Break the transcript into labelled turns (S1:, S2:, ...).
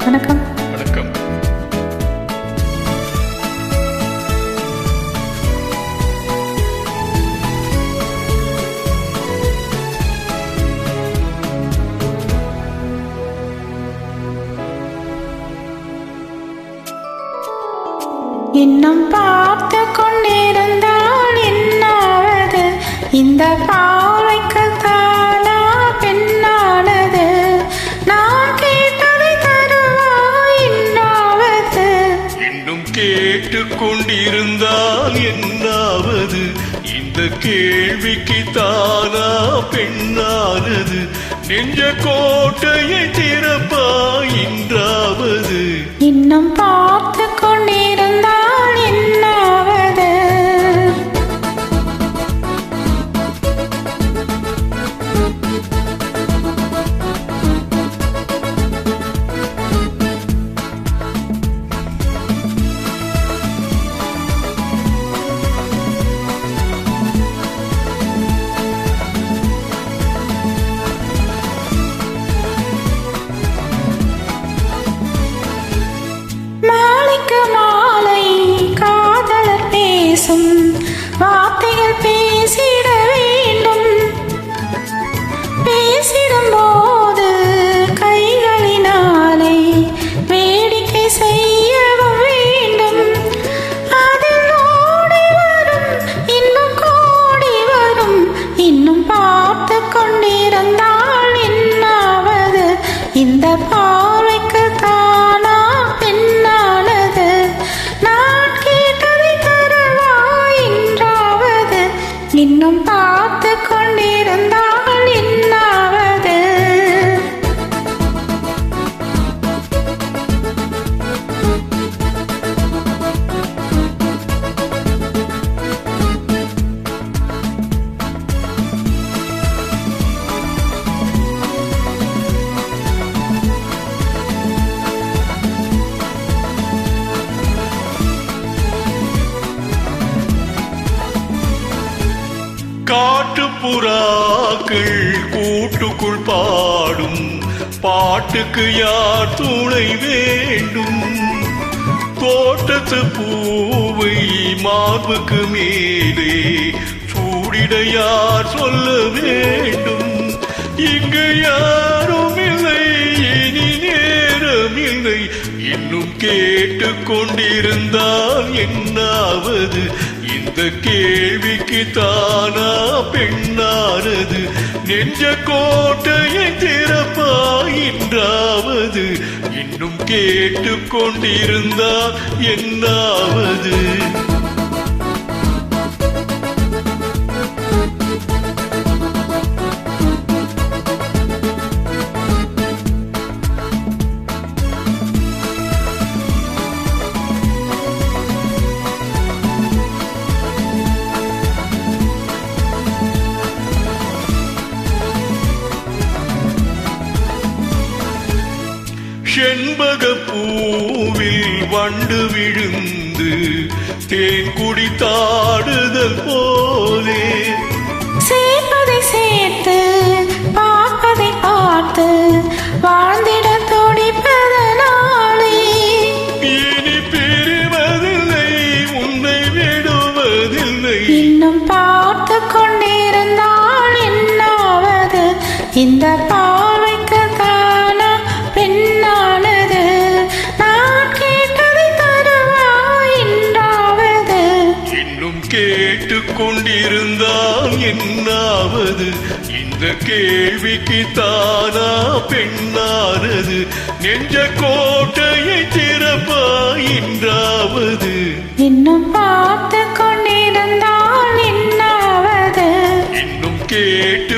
S1: வணக்கம்.
S2: வணக்கம்.
S1: இன்னும் பார்த்து கொண்டிருந்தால் என்னாவது? இந்த பார்வைக்கு தானா பெண்ணானது? நான் கேட்டதை தருவாய் என்னாவது?
S2: இன்னும் கேட்டுக் கொண்டிருந்தால் என்னாவது? இந்த கேள்விக்கு தானா பெண்ணானது? நெஞ்ச கோட்டையை திறப்பாய் என்றாவது?
S1: இன்னும் பார்த்து கொண்டிருந்தால் என்னாவது? மாலைக்கு மாலை காதலர் பேசும் வார்த்தைகள் பேசிட வேண்டும். பேசிடும் போது கைகளினாலே வேடிக்கை செய்யவும் வேண்டும். அதில் ஓடி வரும் இன்னும் கோடி வரும். இன்னும் பார்த்து கொண்டிருந்தால் என்னாவது? இந்த பார்வைக்கு தானா பெண்ணானது? நான் கேட்டதை தருவாய் என்றாவது? இன்னும் பார்த்து கொண்டிருந்தால் என்னாவது?
S2: காட்டுப்புறாக்கள் கூட்டுக்குள் பாடும் பாட்டுக்கு யார் துணை வேண்டும்? தோட்டத்து பூவை மார்புக்கு மேலே சூடிட யார் சொல்ல வேண்டும்? இங்கு யாரும் இல்லை, இனி நேரம் இல்லை. இன்னும் கேட்டுக் கொண்டிருந்தால் என்னாவது? இந்த கேள்விக்கு தானா பெண்ணானது? நெஞ்ச கோட்டையை திறப்பாய் என்றாவது? இன்னும் கேட்டுக் கொண்டிருந்தால் என்னாவது? செண்பக பூவில் வண்டு விழுந்து தேன் குடித்தாடுதல் போலே
S1: சேர்ப்பதை சேர்த்து பார்ப்பதை பார்த்து வாழ்ந்திட துடிப்பதனாலே
S2: இனி பிரிவதில்லை, உன்னை விடுவதில்லை.
S1: இன்னும் பார்த்து கொண்டிருந்தால் என்னாவது? இந்த பார்வைக்கு தானா பெண்ணானது? நான் கேட்டதை தருவாய் என்றாவது?
S2: இன்னும் கேட்டுக் கொண்டிருந்தால் என்னாவது? இந்த கேள்விக்கு தானா பெண்ணானது? நெஞ்ச கோட்டையை திறப்பாய் என்றாவது?
S1: இன்னும் பார்த்து கொண்டிருந்தால் என்னாவது?
S2: இன்னும் கேட்டு